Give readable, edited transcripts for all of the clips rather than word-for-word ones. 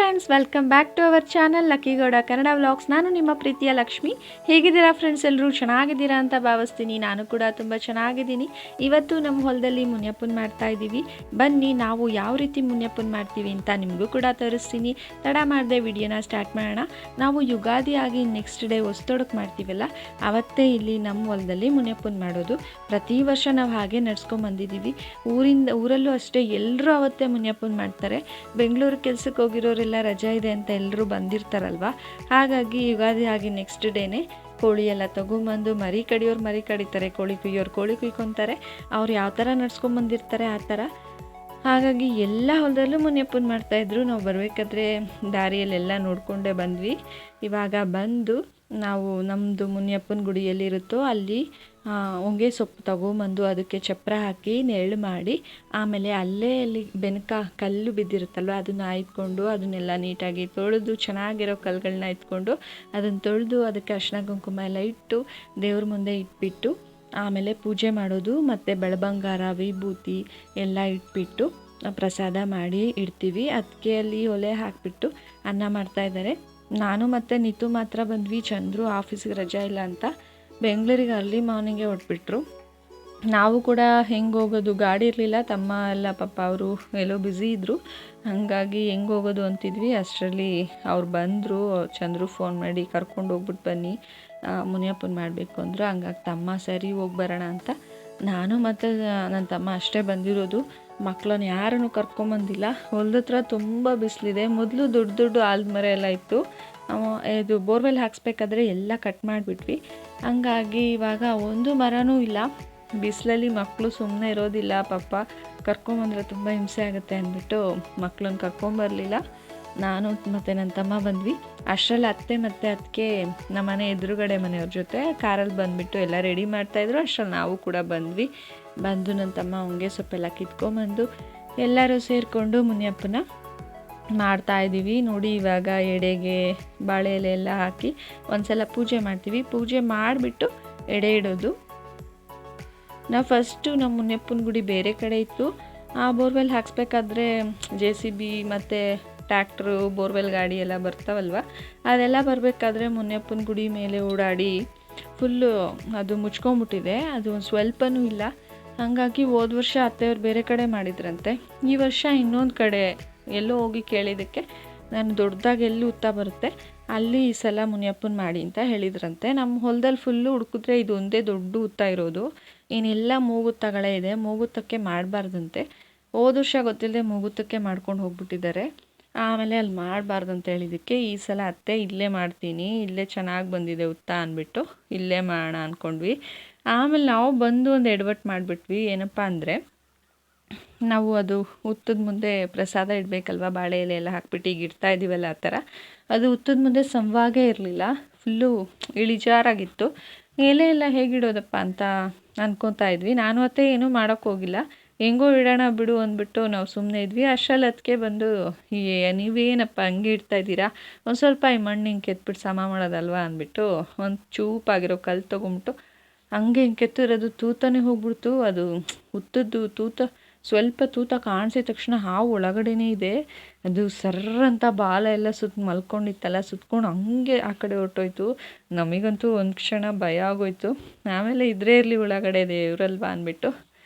Friends, welcome back to our channel Lucky Gowda Kannada vlogs. ನಾನು ನಿಮ್ಮ ಪ್ರೀತಿಯ ಲಕ್ಷ್ಮಿ. ಹೇಗಿದ್ದೀರಾ ಫ್ರೆಂಡ್ಸ್? ಎಲ್ಲರೂ ಚೆನ್ನಾಗಿದ್ದೀರಾ ಅಂತ ಭಾವಿಸ್ತೀನಿ. ನಾನು ಕೂಡ ತುಂಬ ಚೆನ್ನಾಗಿದ್ದೀನಿ. ಇವತ್ತು ನಮ್ಮ ಹೊಲದಲ್ಲಿ ಮುನಿಯಪ್ಪನ ಮಾಡ್ತಾ ಇದ್ದೀವಿ. ಬನ್ನಿ ನಾವು ಯಾವ ರೀತಿ ಮುನಿಯಪ್ಪನ ಮಾಡ್ತೀವಿ ಅಂತ ನಿಮಗೂ ಕೂಡ ತೋರಿಸ್ತೀನಿ. ತಡ ಮಾಡದೆ ವಿಡಿಯೋನ ಸ್ಟಾರ್ಟ್ ಮಾಡೋಣ. ನಾವು ಯುಗಾದಿ ಆಗಿ ನೆಕ್ಸ್ಟ್ ಡೇ ಹೊಸ್ತೊಡಕ್ಕೆ ಮಾಡ್ತೀವಲ್ಲ, ಅವತ್ತೇ ಇಲ್ಲಿ ನಮ್ಮ ಹೊಲದಲ್ಲಿ ಮುನಿಯಪ್ಪನ ಮಾಡೋದು. ಪ್ರತಿ ವರ್ಷ ನಾವು ಹಾಗೆ ನಡ್ಸ್ಕೊಂಬಂದಿದ್ದೀವಿ. ಊರಲ್ಲೂ ಅಷ್ಟೇ ಎಲ್ಲರೂ ಅವತ್ತೇ ಮುನಿಯಪ್ಪನ ಮಾಡ್ತಾರೆ. ಬೆಂಗಳೂರು ಕೆಲ್ಸಕ್ಕೆ ಹೋಗಿರೋರೆಲ್ಲ ರಜಾ ಇದೆ ಅಂತ ಎಲ್ಲರೂ ಬಂದಿರ್ತಾರಲ್ವ, ಹಾಗಾಗಿ ಯುಗಾದಿ ಆಗಿ ನೆಕ್ಸ್ಟ್ ಡೇನೇ ಕೋಳಿ ಎಲ್ಲ ತೊಗೊಂಬಂದು ಮರಿ ಕಡಿಯೋರು ಮರಿ ಕಡಿತಾರೆ, ಕೋಳಿ ಕುಯ್ಯೋರು ಕೋಳಿ ಕುಯ್ಕೊತಾರೆ. ಅವ್ರು ಯಾವ ಥರ ನಡ್ಸ್ಕೊಂಬಂದಿರ್ತಾರೆ ಆ ಥರ. ಹಾಗಾಗಿ ಎಲ್ಲ ಹೊಲದಲ್ಲೂ ಮುನಿಯಪ್ಪನ ಮಾಡ್ತಾಯಿದ್ರು. ನಾವು ಬರಬೇಕಾದ್ರೆ ದಾರಿಯಲ್ಲೆಲ್ಲ ನೋಡಿಕೊಂಡೇ ಬಂದ್ವಿ. ಇವಾಗ ಬಂದು ನಾವು ನಮ್ಮದು ಮುನಿಯಪ್ಪನ ಗುಡಿ ಎಲ್ಲಿರುತ್ತೋ ಅಲ್ಲಿ ಹೊಂಗೆ ಸೊಪ್ಪು ತೊಗೊಂಬಂದು ಅದಕ್ಕೆ ಚಪ್ಪರ ಹಾಕಿ ನೆರಳು ಮಾಡಿ, ಆಮೇಲೆ ಅಲ್ಲಿ ಬೆನಕ ಕಲ್ಲು ಬಿದ್ದಿರುತ್ತಲ್ವ ಅದನ್ನು ಆಯ್ದುಕೊಂಡು ಅದನ್ನೆಲ್ಲ ನೀಟಾಗಿ ತೊಳೆದು, ಚೆನ್ನಾಗಿರೋ ಕಲ್ಲುಗಳನ್ನ ಎತ್ಕೊಂಡು ಅದನ್ನು ತೊಳೆದು ಅದಕ್ಕೆ ಅರಿಶಿನ ಕುಂಕುಮ ಎಲ್ಲ ಇಟ್ಟು ದೇವ್ರ ಮುಂದೆ ಇಟ್ಬಿಟ್ಟು ಆಮೇಲೆ ಪೂಜೆ ಮಾಡೋದು. ಮತ್ತು ಬೆಳಬಂಗಾರ ವಿಭೂತಿ ಎಲ್ಲ ಇಟ್ಬಿಟ್ಟು ಪ್ರಸಾದ ಮಾಡಿ ಇಡ್ತೀವಿ. ಅದಕ್ಕೆ ಅಲ್ಲಿ ಒಲೆ ಹಾಕಿಬಿಟ್ಟು ಅನ್ನ ಮಾಡ್ತಾಯಿದ್ದಾರೆ. ನಾನು ಮತ್ತು ನೀತು ಮಾತ್ರ ಬಂದ್ವಿ. ಚಂದ್ರು ಆಫೀಸಿಗೆ ರಜಾ ಇಲ್ಲ ಅಂತ ಬೆಂಗಳೂರಿಗೆ ಅರ್ಲಿ ಮಾರ್ನಿಂಗೇ ಹೊರಟ್ಬಿಟ್ರು. ನಾವು ಕೂಡ ಹೆಂಗೆ ಹೋಗೋದು, ಗಾಡಿ ಇರಲಿಲ್ಲ, ತಮ್ಮ ಎಲ್ಲ ಪಾಪ ಅವರು ಎಲ್ಲೋ ಬ್ಯುಸಿ ಇದ್ದರು. ಹಾಗಾಗಿ ಹೆಂಗೆ ಹೋಗೋದು ಅಂತಿದ್ವಿ. ಅಷ್ಟರಲ್ಲಿ ಅವ್ರು ಬಂದರು. ಚಂದ್ರು ಫೋನ್ ಮಾಡಿ ಕರ್ಕೊಂಡು ಹೋಗ್ಬಿಟ್ಟು ಬನ್ನಿ, ಮುನಿಯಪ್ಪನ ಮಾಡಬೇಕು ಅಂದರು. ಹಂಗಾಗಿ ತಮ್ಮ ಸರಿ ಹೋಗಿ ಬರೋಣ ಅಂತ ನಾನು ಮತ್ತು ನನ್ನ ತಮ್ಮ ಅಷ್ಟೇ ಬಂದಿರೋದು. ಮಕ್ಕಳನ್ನ ಯಾರನ್ನು ಕರ್ಕೊಂಬಂದಿಲ್ಲ. ಹೊಲದ ಹತ್ರ ತುಂಬ ಬಿಸಿಲಿದೆ. ಮೊದಲು ದೊಡ್ಡ ದೊಡ್ಡ ಆಲದ ಮರ ಎಲ್ಲ ಇತ್ತು. ಇದು ಬೋರ್ವೆಲ್ ಹಾಕ್ಸ್ಬೇಕಾದ್ರೆ ಎಲ್ಲ ಕಟ್ ಮಾಡಿಬಿಟ್ವಿ. ಹಂಗಾಗಿ ಇವಾಗ ಒಂದು ಮರನೂ ಇಲ್ಲ. ಬಿಸಿಲಲ್ಲಿ ಮಕ್ಕಳು ಸುಮ್ಮನೆ ಇರೋದಿಲ್ಲ ಪಾಪ, ಕರ್ಕೊಂಬಂದ್ರೆ ತುಂಬ ಹಿಂಸೆ ಆಗುತ್ತೆ ಅಂದ್ಬಿಟ್ಟು ಮಕ್ಕಳನ್ನ ಕರ್ಕೊಂಬರಲಿಲ್ಲ. ನಾನು ಮತ್ತು ನನ್ನ ತಮ್ಮ ಬಂದ್ವಿ. ಅಷ್ಟರಲ್ಲಿ ಅತ್ತೆ ಮತ್ತು ಅದಕ್ಕೆ ನಮ್ಮ ಮನೆ ಎದುರುಗಡೆ ಮನೆಯವ್ರ ಜೊತೆ ಕಾರಲ್ಲಿ ಬಂದುಬಿಟ್ಟು ಎಲ್ಲ ರೆಡಿ ಮಾಡ್ತಾಯಿದ್ರು. ಅಷ್ಟರಲ್ಲಿ ನಾವು ಕೂಡ ಬಂದ್ವಿ. ಬಂದು ನನ್ನ ತಮ್ಮ ಹೊಂಗೆ ಸೊಪ್ಪೆಲ್ಲ ಕಿತ್ಕೊಂಬಂದು ಎಲ್ಲರೂ ಸೇರಿಕೊಂಡು ಮುನಿಯಪ್ಪನ ಮಾಡ್ತಾಯಿದ್ದೀವಿ. ನೋಡಿ ಇವಾಗ ಎಡೆಗೆ ಬಾಳೆ ಎಲೆ ಎಲ್ಲ ಹಾಕಿ ಒಂದ್ಸಲ ಪೂಜೆ ಮಾಡ್ತೀವಿ. ಪೂಜೆ ಮಾಡಿಬಿಟ್ಟು ಎಡೆ ಇಡೋದು. ನಾವು ಫಸ್ಟು ನಮ್ಮ ಮುನಿಯಪ್ಪನ ಗುಡಿ ಬೇರೆ ಕಡೆ ಇತ್ತು. ಆ ಬೋರ್ವೆಲ್ ಹಾಕ್ಸ್ಬೇಕಾದ್ರೆ JCB ಮತ್ತು ಟ್ಯಾಕ್ಟ್ರು ಬೋರ್ವೆಲ್ ಗಾಡಿ ಎಲ್ಲ ಬರ್ತಾವಲ್ವ, ಅದೆಲ್ಲ ಬರಬೇಕಾದ್ರೆ ಮುನಿಯಪ್ಪನ ಗುಡಿ ಮೇಲೆ ಓಡಾಡಿ ಫುಲ್ಲು ಅದು ಮುಚ್ಕೊಂಬಿಟ್ಟಿದೆ. ಅದು ಒಂದು ಸ್ವಲ್ಪನೂ ಇಲ್ಲ. ಹಾಗಾಗಿ ಹೋದ ವರ್ಷ ಅತ್ತೆಯವ್ರು ಬೇರೆ ಕಡೆ ಮಾಡಿದ್ರಂತೆ. ಈ ವರ್ಷ ಇನ್ನೊಂದು ಕಡೆ ಎಲ್ಲೋ ಹೋಗಿ ಕೇಳಿದ್ದಕ್ಕೆ ನಾನು ದೊಡ್ಡದಾಗಿ ಎಲ್ಲಿ ಹುತ್ತ ಬರುತ್ತೆ ಅಲ್ಲಿ ಈ ಸಲ ಮುನಿಯಪ್ಪನ ಮಾಡಿ ಅಂತ ಹೇಳಿದ್ರಂತೆ. ನಮ್ಮ ಹೊಲದಲ್ಲಿ ಫುಲ್ಲು ಹುಡುಕಿದ್ರೆ ಇದು ಒಂದೇ ದೊಡ್ಡ ಹುತ್ತ ಇರೋದು. ಇನ್ನೆಲ್ಲ ಮೂಗುತ್ತಗಳೇ ಇದೆ. ಮೂಗುತ್ತಕ್ಕೆ ಮಾಡಬಾರ್ದಂತೆ. ಹೋದ ವರ್ಷ ಗೊತ್ತಿಲ್ಲದೆ ಮೂಗುತ್ತಕ್ಕೆ ಮಾಡ್ಕೊಂಡು ಹೋಗ್ಬಿಟ್ಟಿದ್ದಾರೆ. ಆಮೇಲೆ ಅಲ್ಲಿ ಮಾಡಬಾರ್ದು ಅಂತ ಹೇಳಿದ್ದಕ್ಕೆ ಈ ಸಲ ಅತ್ತೆ ಇಲ್ಲೇ ಮಾಡ್ತೀನಿ, ಇಲ್ಲೇ ಚೆನ್ನಾಗಿ ಬಂದಿದೆ ಹುತ್ತ ಅಂದ್ಬಿಟ್ಟು ಇಲ್ಲೇ ಮಾಡೋಣ ಅಂದ್ಕೊಂಡ್ವಿ. ಆಮೇಲೆ ನಾವು ಬಂದು ಒಂದು ಎಡವಟ್ಟು ಮಾಡಿಬಿಟ್ವಿ. ಏನಪ್ಪ ಅಂದರೆ, ನಾವು ಅದು ಹುತ್ತದ ಮುಂದೆ ಪ್ರಸಾದ ಇಡಬೇಕಲ್ವ, ಬಾಳೆ ಎಲೆ ಎಲ್ಲ ಹಾಕ್ಬಿಟ್ಟು ಈಗ ಇಡ್ತಾ ಇದ್ದೀವಲ್ಲ ಆ ಥರ. ಅದು ಹುತ್ತದ ಮುಂದೆ ಸಮವಾಗೇ ಇರಲಿಲ್ಲ. ಫುಲ್ಲು ಇಳಿಜಾರಾಗಿತ್ತು. ಎಲೆ ಎಲ್ಲ ಹೇಗಿಡೋದಪ್ಪ ಅಂತ ಅನ್ಕೊತಾ ಇದ್ವಿ. ನಾನು ಅತ್ತೆ ಏನೂ ಮಾಡೋಕ್ಕೋಗಿಲ್ಲ, ಹೆಂಗೋ ಇಡೋಣ ಬಿಡು ಅಂದ್ಬಿಟ್ಟು ನಾವು ಸುಮ್ಮನೆ ಇದ್ವಿ. ಅಷ್ಟರಲ್ಲಿ ಅದಕ್ಕೆ ಬಂದು ನೀವೇನಪ್ಪ ಹಂಗೆ ಇಡ್ತಾ ಇದ್ದೀರಾ, ಒಂದು ಸ್ವಲ್ಪ ಈ ಮಣ್ಣು ಹಿಂಗೆ ಕೆತ್ಬಿಟ್ಟು ಸಮ ಮಾಡೋದಲ್ವ ಅಂದ್ಬಿಟ್ಟು ಒಂದು ಚೂಪಾಗಿರೋ ಕಲ್ಲು ತೊಗೊಂಬಿಟ್ಟು ಹಂಗೆ ಹಿಂಗೆ ಕೆತ್ತಿರೋದು ತೂತನೇ ಹೋಗ್ಬಿಡ್ತು. ಅದು ಹುತ್ತದ್ದು ತೂತ ಸ್ವಲ್ಪ ತೂತ ಕಾಣಿಸಿದ ತಕ್ಷಣ ಹಾವು ಒಳಗಡೆನೇ ಇದೆ. ಅದು ಸರ್ರಂತ ಬಾಲ ಎಲ್ಲ ಮಲ್ಕೊಂಡಿತ್ತಲ್ಲ, ಸುತ್ಕೊಂಡು ಹಂಗೆ ಆ ಕಡೆ ಹೊರಟೋಯ್ತು. ನಮಗಂತೂ ಒಂದು ಕ್ಷಣ ಭಯ ಆಗೋಯ್ತು. ಆಮೇಲೆ ಇದ್ರೇ ಇರಲಿ ಒಳಗಡೆ ದೇವ್ರಲ್ವಾ ಅಂದ್ಬಿಟ್ಟು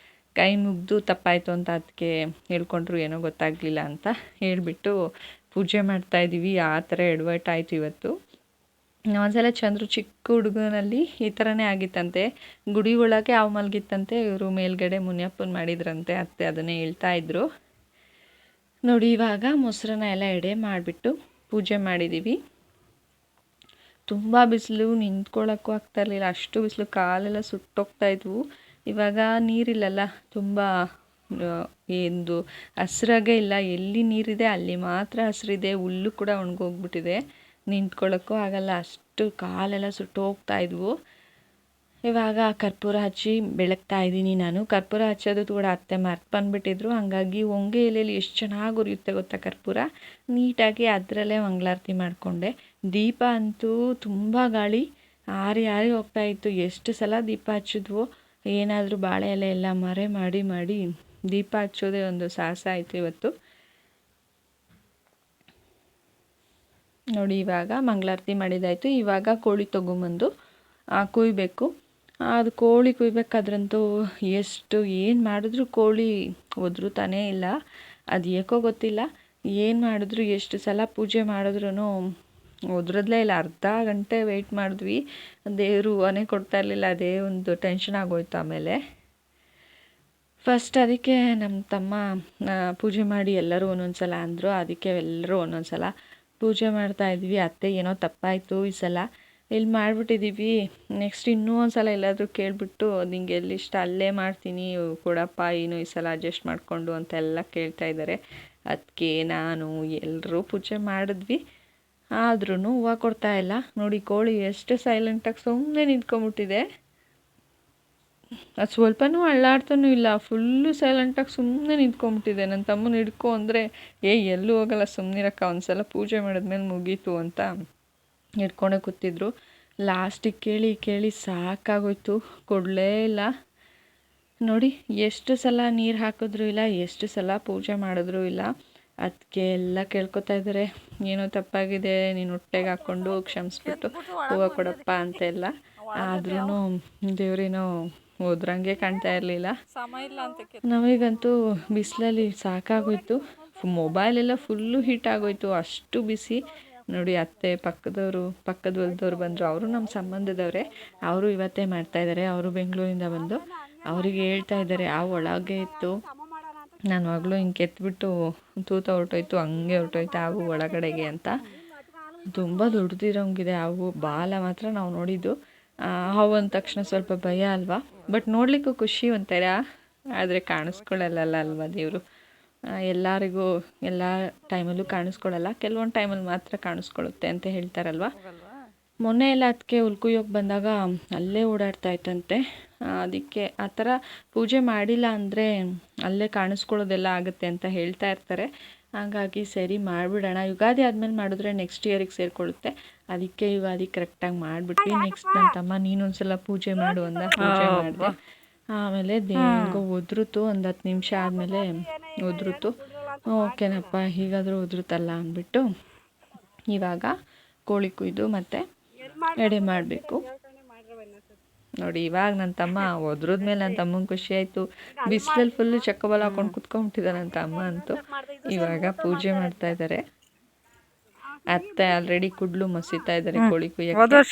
ಕೈ ಮುಗಿದು ತಪ್ಪಾಯಿತು ಅಂತ ಅದಕ್ಕೆ ಹೇಳ್ಕೊಂಡ್ರು. ಏನೋ ಗೊತ್ತಾಗಲಿಲ್ಲ ಅಂತ ಹೇಳಿಬಿಟ್ಟು ಪೂಜೆ ಮಾಡ್ತಾಯಿದ್ದೀವಿ. ಆ ಥರ ಎಡವಟ್ಟಾಯಿತು ಇವತ್ತು. ಒಂದ್ಸಲ ಚಂದ್ರು ಚಿಕ್ಕ ಹುಡುಗನಲ್ಲಿ ಈ ಥರನೇ ಆಗಿತ್ತಂತೆ. ಗುಡಿ ಒಳಗೆ ಹಾವು ಮಲಗಿತ್ತಂತೆ. ಇವರು ಮೇಲ್ಗಡೆ ಮುನಿಯಪ್ಪನ ಮಾಡಿದ್ರಂತೆ. ಅತ್ತೆ ಅದನ್ನೇ ಹೇಳ್ತಾಯಿದ್ರು. ನೋಡಿ ಇವಾಗ ಮೊಸರನ್ನ ಎಲ್ಲ ಎಡೆ ಮಾಡಿಬಿಟ್ಟು ಪೂಜೆ ಮಾಡಿದ್ದೀವಿ. ತುಂಬ ಬಿಸಿಲು, ನಿಂತ್ಕೊಳ್ಳೋಕ್ಕೂ ಆಗ್ತಾ ಇರಲಿಲ್ಲ, ಅಷ್ಟು ಬಿಸಿಲು. ಕಾಲೆಲ್ಲ ಸುಟ್ಟೋಗ್ತಾಯಿದ್ವು. ಇವಾಗ ನೀರಿಲ್ಲಲ್ಲ, ತುಂಬ ಎಂದು ಹಸ್ರಾಗೇ ಇಲ್ಲ. ಎಲ್ಲಿ ನೀರಿದೆ ಅಲ್ಲಿ ಮಾತ್ರ ಹಸಿರಿದೆ. ಹುಲ್ಲು ಕೂಡ ಒಣಗೋಗ್ಬಿಟ್ಟಿದೆ, ನಿಂತ್ಕೊಳ್ಳೋಕ್ಕೂ ಆಗಲ್ಲ, ಅಷ್ಟು ಕಾಲೆಲ್ಲ ಸುಟ್ಟೋಗ್ತಾಯಿದ್ವು. ಇವಾಗ ಕರ್ಪೂರ ಹಚ್ಚಿ ಬೆಳಗ್ತಾ ಇದ್ದೀನಿ ನಾನು. ಕರ್ಪೂರ ಹಚ್ಚೋದು ಕೂಡ ಅತ್ತೆ ಮರ್ತು ಬಂದುಬಿಟ್ಟಿದ್ರು. ಹಾಗಾಗಿ ಹೊಂಗೆ ಎಲೆಯಲ್ಲಿ ಎಷ್ಟು ಚೆನ್ನಾಗಿ ಉರಿಯುತ್ತೆ ಗೊತ್ತಾ ಕರ್ಪೂರ. ನೀಟಾಗಿ ಅದರಲ್ಲೇ ಮಂಗಳಾರತಿ ಮಾಡಿಕೊಂಡೆ. ದೀಪ ಅಂತೂ ತುಂಬ ಗಾಳಿ ಆರಿ ಹೋಗ್ತಾಯಿತ್ತು. ಎಷ್ಟು ಸಲ ದೀಪ ಹಚ್ಚಿದ್ವು. ಏನಾದರೂ ಬಾಳೆ ಎಲೆ ಎಲ್ಲ ಮರೆ ಮಾಡಿ ದೀಪ ಹಚ್ಚೋದೇ ಒಂದು ಸಾಹಸ ಆಯಿತು ಇವತ್ತು. ನೋಡಿ ಇವಾಗ ಮಂಗಳಾರತಿ ಮಾಡಿದಾಯಿತು. ಇವಾಗ ಕೋಳಿ ತೊಗೊಂಬಂದು ಕುಯ್ಬೇಕು. ಅದು ಕೋಳಿ ಕುಯ್ಬೇಕಾದ್ರಂತೂ ಏನು ಮಾಡಿದ್ರು ಕೋಳಿ ಒದರುತ್ತಾನೇ ಇಲ್ಲ. ಅದು ಏಕೋ ಗೊತ್ತಿಲ್ಲ, ಏನು ಮಾಡಿದ್ರು ಎಷ್ಟು ಸಲ ಪೂಜೆ ಮಾಡಿದ್ರೂ ಒದ್ರದ್ಲೇ ಇಲ್ಲ. ಅರ್ಧ ಗಂಟೆ ವೆಯ್ಟ್ ಮಾಡಿದ್ವಿ, ದೇವರು ಹೂವನೇ ಕೊಡ್ತಾ ಇರಲಿಲ್ಲ. ಅದೇ ಒಂದು ಟೆನ್ಷನ್ ಆಗೋಯ್ತು. ಆಮೇಲೆ ಫಸ್ಟ್ ಅದಕ್ಕೆ ನಮ್ಮ ತಮ್ಮ ಪೂಜೆ ಮಾಡಿ ಎಲ್ಲರೂ ಒಂದೊಂದು ಸಲ ಅಂದರು. ಅದಕ್ಕೆ ಎಲ್ಲರೂ ಒಂದೊಂದು ಸಲ ಪೂಜೆ ಮಾಡ್ತಾಯಿದ್ವಿ. ಅತ್ತೆ ಏನೋ ತಪ್ಪಾಯಿತು ಈ ಸಲ, ಇಲ್ಲಿ ಮಾಡಿಬಿಟ್ಟಿದ್ದೀವಿ, ನೆಕ್ಸ್ಟ್ ಇನ್ನೂ ಒಂದು ಸಲ ಎಲ್ಲಾದರೂ ಕೇಳಿಬಿಟ್ಟು ನಿಂಗೆ ಎಲ್ಲಿಷ್ಟ ಅಲ್ಲೇ ಮಾಡ್ತೀನಿ ಕೊಡಪ್ಪ, ಏನು ಈ ಸಲ ಅಡ್ಜಸ್ಟ್ ಮಾಡಿಕೊಂಡು ಅಂತೆಲ್ಲ ಕೇಳ್ತಾಯಿದ್ದಾರೆ. ಅದಕ್ಕೆ ನಾನು ಎಲ್ಲರೂ ಪೂಜೆ ಮಾಡಿದ್ವಿ, ಆದ್ರೂ ಹೂವು ಕೊಡ್ತಾಯಿಲ್ಲ. ನೋಡಿ ಕೋಳಿ ಎಷ್ಟು ಸೈಲೆಂಟಾಗಿ ಸುಮ್ಮನೆ ನಿಂತ್ಕೊಂಡ್ಬಿಟ್ಟಿದೆ. ಅದು ಸ್ವಲ್ಪನೂ ಅಳ್ಳಾಡ್ತಾನೂ ಇಲ್ಲ, ಫುಲ್ಲು ಸೈಲೆಂಟಾಗಿ ಸುಮ್ಮನೆ ನಿಂತ್ಕೊಂಡ್ಬಿಟ್ಟಿದೆ. ನನ್ನ ತಮ್ಮನ ಹಿಡ್ಕೊ ಅಂದರೆ ಎಲ್ಲೂ ಹೋಗಲ್ಲ, ಸುಮ್ಮನಿರಕ್ಕ, ಒಂದು ಸಲ ಪೂಜೆ ಮಾಡಿದ್ಮೇಲೆ ಮುಗೀತು ಅಂತ ಹಿಡ್ಕೊಂಡೇ ಕೂತಿದ್ರು. ಲಾಸ್ಟಿಗೆ ಕೇಳಿ ಕೇಳಿ ಸಾಕಾಗೋಯ್ತು, ಕೊಡಲೇ ಇಲ್ಲ. ನೋಡಿ ಎಷ್ಟು ಸಲ ನೀರು ಹಾಕಿದ್ರೂ ಇಲ್ಲ, ಎಷ್ಟು ಸಲ ಪೂಜೆ ಮಾಡಿದ್ರೂ ಇಲ್ಲ. ಅದಕ್ಕೆ ಎಲ್ಲ ಕೇಳ್ಕೊತಾ ಇದ್ದಾರೆ, ಏನೋ ತಪ್ಪಾಗಿದೆ, ನೀನು ಹೊಟ್ಟೆಗೆ ಹಾಕ್ಕೊಂಡು ಕ್ಷಮಿಸ್ಬಿಟ್ಟು ಹೂವು ಕೊಡಪ್ಪ ಅಂತೆಲ್ಲ. ಆದ್ರೂ ದೇವ್ರೇನೋ ಹೋದ್ರಂಗೆ ಕಾಣ್ತಾ ಇರಲಿಲ್ಲ. ನಮಗಂತೂ ಬಿಸಿಲಲ್ಲಿ ಸಾಕಾಗೋಯ್ತು. ಮೊಬೈಲೆಲ್ಲ ಫುಲ್ಲು ಹೀಟ್ ಆಗೋಯ್ತು, ಅಷ್ಟು ಬಿಸಿ. ನೋಡಿ ಅತ್ತೆ ಪಕ್ಕದ ಹೊಲದವ್ರು ಬಂದರು. ಅವರು ನಮ್ಮ ಸಂಬಂಧದವರೇ, ಅವರು ಇವತ್ತೇ ಮಾಡ್ತಾಯಿದ್ದಾರೆ. ಅವರು ಬೆಂಗಳೂರಿಂದ ಬಂದು ಅವರಿಗೆ ಹೇಳ್ತಾ ಇದ್ದಾರೆ. ಆ ಒಳಗೆ ಇತ್ತು, ನನ್ನ ಮಗಳು ಹಿಂಗೆ ಕೆತ್ಬಿಟ್ಟು ತೂತ ಹೊರಟೋಯ್ತು, ಹಂಗೆ ಹೊರಟೋಯ್ತು ಹಾವು ಒಳಗಡೆಗೆ ಅಂತ. ತುಂಬ ದೊಡ್ಡದಿರೋಂಗಿದೆ ಹಾವು. ಬಾಲ ಮಾತ್ರ ನಾವು ನೋಡಿದ್ದು. ಹಾವು ಅಂದ ತಕ್ಷಣ ಸ್ವಲ್ಪ ಭಯ ಅಲ್ವಾ, ಬಟ್ ನೋಡಲಿಕ್ಕೂ ಖುಷಿ ಒಂಥರ. ಆದರೆ ಕಾಣಿಸ್ಕೊಳ್ಳಲ್ಲ ಅಲ್ವಾ ದೇವರು. ಎಲ್ಲರಿಗೂ ಎಲ್ಲ ಟೈಮಲ್ಲೂ ಕಾಣಿಸ್ಕೊಳ್ಳಲ್ಲ, ಕೆಲವೊಂದು ಟೈಮಲ್ಲಿ ಮಾತ್ರ ಕಾಣಿಸ್ಕೊಳ್ಳುತ್ತೆ ಅಂತ ಹೇಳ್ತಾರಲ್ವ. ಮೊನ್ನೆ ಎಲ್ಲ ಅದಕ್ಕೆ ಹುಲ್ಕುಯ್ಯೋಕೆ ಬಂದಾಗ ಅಲ್ಲೇ ಓಡಾಡ್ತಾ ಇತ್ತಂತೆ. ಅದಕ್ಕೆ ಆ ಥರ ಪೂಜೆ ಮಾಡಿಲ್ಲ ಅಂದರೆ ಅಲ್ಲೇ ಕಾಣಿಸ್ಕೊಳ್ಳೋದೆಲ್ಲ ಆಗುತ್ತೆ ಅಂತ ಹೇಳ್ತಾ ಇರ್ತಾರೆ. ಹಾಗಾಗಿ ಸರಿ ಮಾಡಿಬಿಡೋಣ, ಯುಗಾದಿ ಆದಮೇಲೆ ಮಾಡಿದ್ರೆ ನೆಕ್ಸ್ಟ್ ಇಯರಿಗೆ ಸೇರಿಕೊಳ್ಳುತ್ತೆ. ಅದಕ್ಕೆ ಯುಗಾದಿ ಕರೆಕ್ಟಾಗಿ ಮಾಡಿಬಿಟ್ವಿ. ನೆಕ್ಸ್ಟ್ ನನ್ನ ತಮ್ಮ ನೀನೊಂದ್ಸಲ ಪೂಜೆ ಮಾಡು ಅಂದ, ಪೂಜೆ ಮಾಡಿದೆ. ಆಮೇಲೆ ಹೆಂಗೋ ಒದ್ರುತು, ಒಂದು 10 ನಿಮಿಷ ಆದಮೇಲೆ ಒದ್ರುತು. ಓಕೆನಪ್ಪ, ಹೀಗಾದರೂ ಒದ್ರುತ್ತಲ್ಲ ಅಂದ್ಬಿಟ್ಟು ಇವಾಗ ಕೋಳಿ ಕುಯ್ದು ಮತ್ತು ಎಡೆ ಮಾಡಬೇಕು. ನೋಡಿ ಇವಾಗ ನನ್ನ ತಮ್ಮ ಒದ್ರದ್ಮೇಲೆ ನನ್ನ ತಮ್ಮಂಗೆ ಖುಷಿ ಆಯಿತು. ಬಿಸಿಲಲ್ಲಿ ಫುಲ್ಲು ಚಕ್ಕಬಲ ಹಾಕೊಂಡು ಕುತ್ಕೊಂಡ್ಬಿಟ್ಟಿದ್ದ ನನ್ನ ತಮ್ಮ ಅಂತೂ. ಇವಾಗ ಪೂಜೆ ಮಾಡ್ತಾ ಇದ್ದಾರೆ. ಅತ್ತೆ ಆಲ್ರೆಡಿ ಕುಡ್ಲು ಮಸಿತಾ ಇದ್ದಾರೆ ಕೋಳಿ ಕುಯ್ಯಕ್ಕೆ.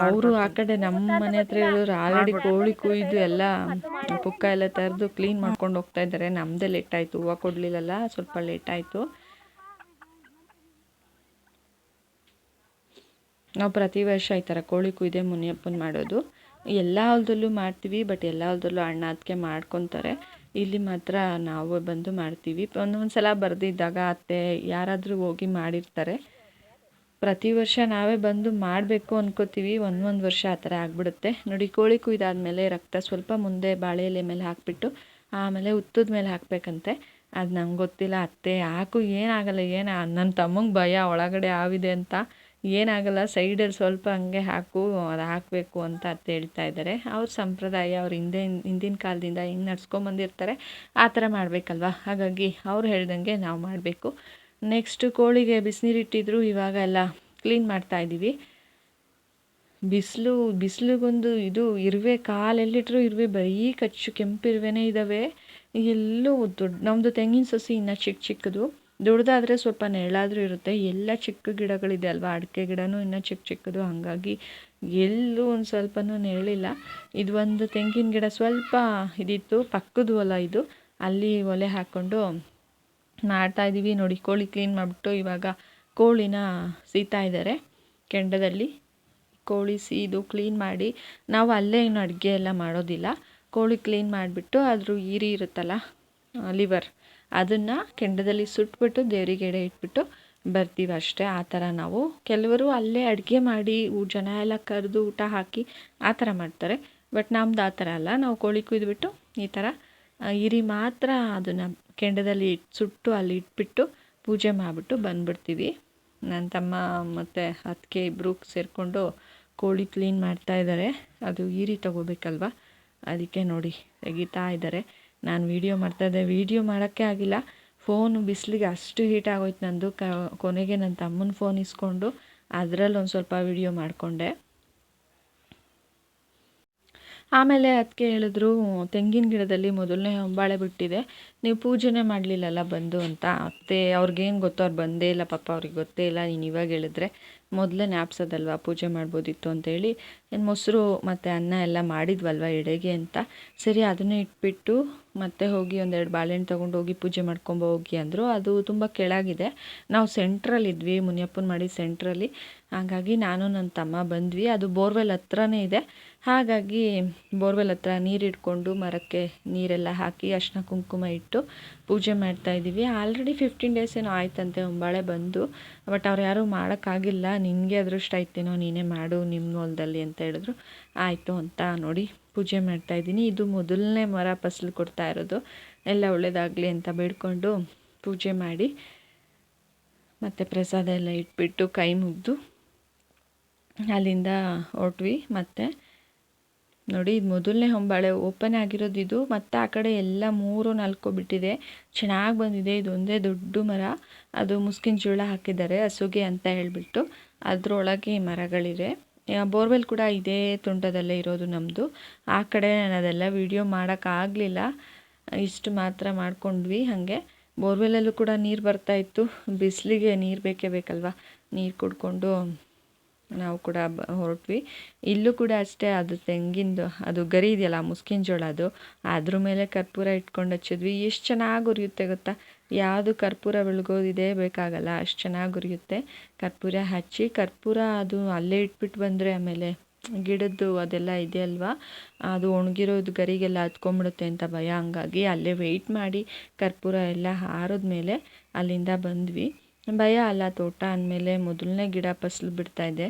ಅವರು ಆ ಕಡೆ ನಮ್ಮ ಮನೆ ಹತ್ರ ಇರೋರು ಆಲ್ರೆಡಿ ಕೋಳಿ ಕುಯ್ದು ಎಲ್ಲ ಪುಕ್ಕ ಎಲ್ಲ ತೆರೆದು ಕ್ಲೀನ್ ಮಾಡ್ಕೊಂಡು ಹೋಗ್ತಾ ಇದ್ದಾರೆ. ನಮ್ಮದೇ ಲೇಟ್ ಆಯಿತು, ಹೂವು ಕೊಡಲಿಲ್ಲಲ್ಲ, ಸ್ವಲ್ಪ ಲೇಟ್ ಆಯಿತು. ನಾವು ಪ್ರತಿ ವರ್ಷ ಈ ಥರ ಕೋಳಿ ಕುಯ್ದೆ ಮುನಿಯಪ್ಪನ ಮಾಡೋದು. ಎಲ್ಲ ಹೊಲದಲ್ಲೂ ಮಾಡ್ತೀವಿ, ಬಟ್ ಎಲ್ಲ ಹೊಲದಲ್ಲೂ ಅಣ್ಣ ಅದಕ್ಕೆ ಮಾಡ್ಕೊತಾರೆ. ಇಲ್ಲಿ ಮಾತ್ರ ನಾವು ಬಂದು ಮಾಡ್ತೀವಿ. ಒಂದೊಂದು ಸಲ ಬರೆದಿದ್ದಾಗ ಅತ್ತೆ ಯಾರಾದರೂ ಹೋಗಿ ಮಾಡಿರ್ತಾರೆ. ಪ್ರತಿ ವರ್ಷ ನಾವೇ ಬಂದು ಮಾಡಬೇಕು ಅಂದ್ಕೋತೀವಿ, ಒಂದೊಂದು ವರ್ಷ ಆ ಥರ ಆಗಿಬಿಡುತ್ತೆ. ನೋಡಿ ಕೋಳಿ ಕುಯ್ದಾದ್ಮೇಲೆ ರಕ್ತ ಸ್ವಲ್ಪ ಮುಂದೆ ಬಾಳೆ ಎಲೆ ಮೇಲೆ ಹಾಕಿಬಿಟ್ಟು ಆಮೇಲೆ ಹುತ್ತದ ಮೇಲೆ ಹಾಕಬೇಕಂತೆ. ಅದು ನಂಗೆ ಗೊತ್ತಿಲ್ಲ. ಅತ್ತೆ ಹಾಕು, ಏನಾಗಲ್ಲ, ನನ್ನ ತಮ್ಮಂಗೆ ಭಯ ಒಳಗಡೆ ಹಾವಿದೆ ಅಂತ. ಏನಾಗಲ್ಲ, ಸೈಡಲ್ಲಿ ಸ್ವಲ್ಪ ಹಂಗೆ ಹಾಕು, ಅದು ಹಾಕಬೇಕು ಅಂತ ಅತ್ತೆ ಹೇಳ್ತಾ ಇದ್ದಾರೆ. ಅವ್ರ ಸಂಪ್ರದಾಯ, ಅವ್ರು ಹಿಂದಿನ ಕಾಲದಿಂದ ಹೆಂಗೆ ನಡ್ಸ್ಕೊಂಬಂದಿರ್ತಾರೆ ಆ ಥರ ಮಾಡಬೇಕಲ್ವ. ಹಾಗಾಗಿ ಅವ್ರು ಹೇಳ್ದಂಗೆ ನಾವು ಮಾಡಬೇಕು. ನೆಕ್ಸ್ಟು ಕೋಳಿಗೆ ಬಿಸಿನೀರಿಟ್ಟಿದ್ರು, ಇವಾಗ ಎಲ್ಲ ಕ್ಲೀನ್ ಮಾಡ್ತಾಯಿದ್ದೀವಿ. ಬಿಸಿಲಿಗೊಂದು ಇದು ಇರುವೆ, ಕಾಲೆಲ್ಲಿಟ್ರು ಇರುವೆ, ಬರೀ ಕೆಂಪು ಇರುವೆನೇ ಇದ್ದಾವೆ. ಎಲ್ಲೂ ನಮ್ಮದು ತೆಂಗಿನ ಸಸಿ ಇನ್ನೂ ಚಿಕ್ಕದು, ದೊಡ್ಡದಾದರೆ ಸ್ವಲ್ಪ ನೆರಳಾದರೂ ಇರುತ್ತೆ. ಎಲ್ಲ ಚಿಕ್ಕ ಗಿಡಗಳಿದೆ ಅಲ್ವಾ, ಅಡಿಕೆ ಗಿಡನೂ ಇನ್ನೂ ಚಿಕ್ಕದು, ಹಾಗಾಗಿ ಎಲ್ಲೂ ಒಂದು ಸ್ವಲ್ಪನೂ ನೆರಳಿಲ್ಲ. ಇದು ಒಂದು ತೆಂಗಿನ ಗಿಡ ಸ್ವಲ್ಪ ಇದಿತ್ತು, ಪಕ್ಕದ ಹೊಲ ಇದು, ಅಲ್ಲಿ ಒಲೆ ಹಾಕ್ಕೊಂಡು ಮಾಡ್ತಾಯಿದ್ದೀವಿ. ನೋಡಿ ಕೋಳಿ ಕ್ಲೀನ್ ಮಾಡಿಬಿಟ್ಟು ಇವಾಗ ಕೋಳಿನ ಸೀತಾ ಇದ್ದಾರೆ ಕೆಂಡದಲ್ಲಿ. ಕೋಳಿ ಸೀದು ಕ್ಲೀನ್ ಮಾಡಿ ನಾವು ಅಲ್ಲೇ ಇನ್ನು ಅಡುಗೆ ಎಲ್ಲ ಮಾಡೋದಿಲ್ಲ. ಕೋಳಿ ಕ್ಲೀನ್ ಮಾಡಿಬಿಟ್ಟು ಅದ್ರ ಈರಿ ಇರುತ್ತಲ್ಲ, ಲಿವರ್, ಅದನ್ನು ಕೆಂಡದಲ್ಲಿ ಸುಟ್ಬಿಟ್ಟು ದೇವರಿಗೆ ಎಡೆ ಇಟ್ಬಿಟ್ಟು ಬರ್ತೀವಿ ಅಷ್ಟೇ. ಆ ಥರ ನಾವು, ಕೆಲವರು ಅಲ್ಲೇ ಅಡುಗೆ ಮಾಡಿ ಜನ ಎಲ್ಲ ಕರೆದು ಊಟ ಹಾಕಿ ಆ ಥರ ಮಾಡ್ತಾರೆ. ಬಟ್ ನಮ್ದು ಆ ಥರ ಅಲ್ಲ, ನಾವು ಕೋಳಿ ಕುಯ್ದುಬಿಟ್ಟು ಈ ಥರ ಇರಿ ಮಾತ್ರ ಅದನ್ನು ಕೆಂಡದಲ್ಲಿ ಸುಟ್ಟು ಅಲ್ಲಿ ಇಟ್ಬಿಟ್ಟು ಪೂಜೆ ಮಾಡಿಬಿಟ್ಟು ಬಂದುಬಿಡ್ತೀವಿ. ನನ್ನ ತಮ್ಮ ಮತ್ತು ಅದಕ್ಕೆ ಇಬ್ಬರು ಸೇರಿಕೊಂಡು ಕೋಳಿ ಕ್ಲೀನ್ ಮಾಡ್ತಾ ಇದ್ದಾರೆ. ಅದು ಈರಿ ತಗೋಬೇಕಲ್ವ, ಅದಕ್ಕೆ ನೋಡಿ ತೆಗಿತಾ ಇದ್ದಾರೆ. ನಾನು ವೀಡಿಯೋ ಮಾಡ್ತಾಯಿದ್ದೆ, ವೀಡಿಯೋ ಮಾಡೋಕ್ಕೆ ಆಗಿಲ್ಲ, ಫೋನು ಬಿಸಿಲಿಗೆ ಅಷ್ಟು ಹೀಟ್ ಆಗೋಯ್ತು ನಂದು. ಕೊನೆಗೆ ನನ್ನ ತಮ್ಮನ ಫೋನ್ ಇಸ್ಕೊಂಡು ಅದರಲ್ಲಿ ಒಂದು ಸ್ವಲ್ಪ ವಿಡಿಯೋ ಮಾಡಿಕೊಂಡೆ. ಆಮೇಲೆ ಅದಕ್ಕೆ ಹೇಳಿದ್ರು, ತೆಂಗಿನ ಗಿಡದಲ್ಲಿ ಮೊದಲನೇ ಹೊಂಬಾಳೆ ಬಿಟ್ಟಿದೆ, ನೀವು ಪೂಜೆನೇ ಮಾಡಲಿಲ್ಲಲ್ಲ ಬಂದು ಅಂತ. ಅತ್ತೆ ಅವ್ರಿಗೇನು ಗೊತ್ತು, ಅವ್ರು ಬಂದೇ ಇಲ್ಲ ಪಾಪ, ಅವ್ರಿಗೆ ಗೊತ್ತೇ ಇಲ್ಲ. ನೀನು ಇವಾಗ ಹೇಳಿದ್ರೆ ಮೊದಲೇ ಜ್ಞಾಪಿಸೋದಲ್ವ, ಪೂಜೆ ಮಾಡ್ಬೋದಿತ್ತು ಅಂತೇಳಿ ಮೊಸರು ಮತ್ತು ಅನ್ನ ಎಲ್ಲ ಮಾಡಿದ್ವಲ್ವ ಎಡೆಗೆ ಅಂತ. ಸರಿ ಅದನ್ನೇ ಇಟ್ಬಿಟ್ಟು ಮತ್ತೆ ಹೋಗಿ ಒಂದೆರಡು ಬಾಳೆಹಣ್ಣು ತೊಗೊಂಡು ಹೋಗಿ ಪೂಜೆ ಮಾಡ್ಕೊಂಬ ಹೋಗಿ ಅಂದರು. ಅದು ತುಂಬ ಕೆಳಗಿದೆ, ನಾವು ಸೆಂಟ್ರಲ್ಲಿದ್ವಿ, ಮುನಿಯಪ್ಪನ ಮಾಡಿ ಸೆಂಟ್ರಲ್ಲಿ. ಹಾಗಾಗಿ ನಾನು ನನ್ನ ತಮ್ಮ ಬಂದ್ವಿ. ಅದು ಬೋರ್ವೆಲ್ ಹತ್ರನೇ ಇದೆ. ಹಾಗಾಗಿ ಬೋರ್ವೆಲ್ ಹತ್ರ ನೀರು ಇಟ್ಕೊಂಡು ಮರಕ್ಕೆ ನೀರೆಲ್ಲ ಹಾಕಿ ಅರಿಶಿನ ಕುಂಕುಮ ಇಟ್ಟು ಪೂಜೆ ಮಾಡ್ತಾಯಿದ್ದೀವಿ. ಆಲ್ರೆಡಿ 15 ಡೇಸ್ ಏನೋ ಆಯ್ತಂತೆ ಹೊಂಬಾಳೆ ಬಂದು. ಬಟ್ ಅವ್ರು ಯಾರೂ ಮಾಡೋಕ್ಕಾಗಿಲ್ಲ, ನಿನಗೆ ಅದೃಷ್ಟ ಐತೇನೋ, ನೀನೇ ಮಾಡು ನಿಮ್ಮ ಹೊಲದಲ್ಲಿ ಅಂತ ಹೇಳಿದ್ರು. ಆಯಿತು ಅಂತ ನೋಡಿ ಪೂಜೆ ಮಾಡ್ತಾಯಿದ್ದೀನಿ. ಇದು ಮೊದಲನೇ ಮರ ಫಸಲು ಕೊಡ್ತಾ ಇರೋದು. ಎಲ್ಲ ಒಳ್ಳೆಯದಾಗಲಿ ಅಂತ ಬೇಡ್ಕೊಂಡು ಪೂಜೆ ಮಾಡಿ ಮತ್ತು ಪ್ರಸಾದ ಎಲ್ಲ ಇಟ್ಬಿಟ್ಟು ಕೈ ಮುಗಿದು ಅಲ್ಲಿಂದ ಹೊರಟ್ವಿ. ಮತ್ತು ನೋಡಿ, ಇದು ಮೊದಲನೇ ಹೊಂಬಾಳೆ ಓಪನ್ ಆಗಿರೋದು ಇದು. ಮತ್ತು ಆ ಕಡೆ ಎಲ್ಲ 3-4 ಬಿಟ್ಟಿದೆ, ಚೆನ್ನಾಗಿ ಬಂದಿದೆ. ಇದೊಂದೇ ದೊಡ್ಡ ಮರ, ಅದು ಮುಸ್ಕಿನ ಜೋಳ ಹಾಕಿದ್ದಾರೆ ಹಸುಗೆ ಅಂತ ಹೇಳಿಬಿಟ್ಟು. ಅದರೊಳಗೆ ಮರಗಳಿವೆ. ಬೋರ್ವೆಲ್ ಕೂಡ ಇದೇ ತುಂಟದಲ್ಲೇ ಇರೋದು ನಮ್ಮದು. ಆ ಕಡೆ ನಾನು ಅದೆಲ್ಲ ವಿಡಿಯೋ ಮಾಡೋಕ್ಕಾಗಲಿಲ್ಲ, ಇಷ್ಟು ಮಾತ್ರ ಮಾಡ್ಕೊಂಡ್ವಿ. ಹಾಗೆ ಬೋರ್ವೆಲ್ಲಲ್ಲೂ ಕೂಡ ನೀರು ಬರ್ತಾಯಿತ್ತು. ಬಿಸಿಲಿಗೆ ನೀರು ಬೇಕೇ ಬೇಕಲ್ವ, ನೀರು ಕುಡ್ಕೊಂಡು ನಾವು ಕೂಡ ಹೊರಟ್ವಿ. ಇಲ್ಲೂ ಕೂಡ ಅಷ್ಟೇ, ಅದು ತೆಂಗಿಂದು ಅದು ಗರಿ ಇದೆಯಲ್ಲ ಮುಸ್ಕಿನ ಜೋಳ, ಅದ್ರ ಮೇಲೆ ಕರ್ಪೂರ ಇಟ್ಕೊಂಡು ಹಚ್ಚಿದ್ವಿ. ಎಷ್ಟು ಚೆನ್ನಾಗಿ ಉರಿಯುತ್ತೆ ಗೊತ್ತಾ, ಯಾವುದು ಕರ್ಪೂರ ಬೆಳಗೋದಿದೆ ಬೇಕಾಗಲ್ಲ, ಅಷ್ಟು ಚೆನ್ನಾಗಿ ಉರಿಯುತ್ತೆ. ಕರ್ಪೂರ ಹಚ್ಚಿ, ಕರ್ಪೂರ ಅದು ಅಲ್ಲೇ ಇಟ್ಬಿಟ್ಟು ಬಂದರೆ ಆಮೇಲೆ ಗಿಡದ್ದು ಅದೆಲ್ಲ ಇದೆಯಲ್ವ, ಅದು ಒಣಗಿರೋದು ಗರಿಗೆಲ್ಲ ಹತ್ಕೊಂಡ್ಬಿಡುತ್ತೆ ಅಂತ ಭಯ. ಹಂಗಾಗಿ ಅಲ್ಲೇ ವೆಯ್ಟ್ ಮಾಡಿ ಕರ್ಪೂರ ಎಲ್ಲ ಹಾರಿದ್ಮೇಲೆ ಅಲ್ಲಿಂದ ಬಂದ್ವಿ. ಭಯ ಅಲ್ಲ, ತೋಟ ಅಂದಮೇಲೆ ಮೊದಲನೇ ಗಿಡ ಫಸಲು ಬಿಡ್ತಾಯಿದೆ.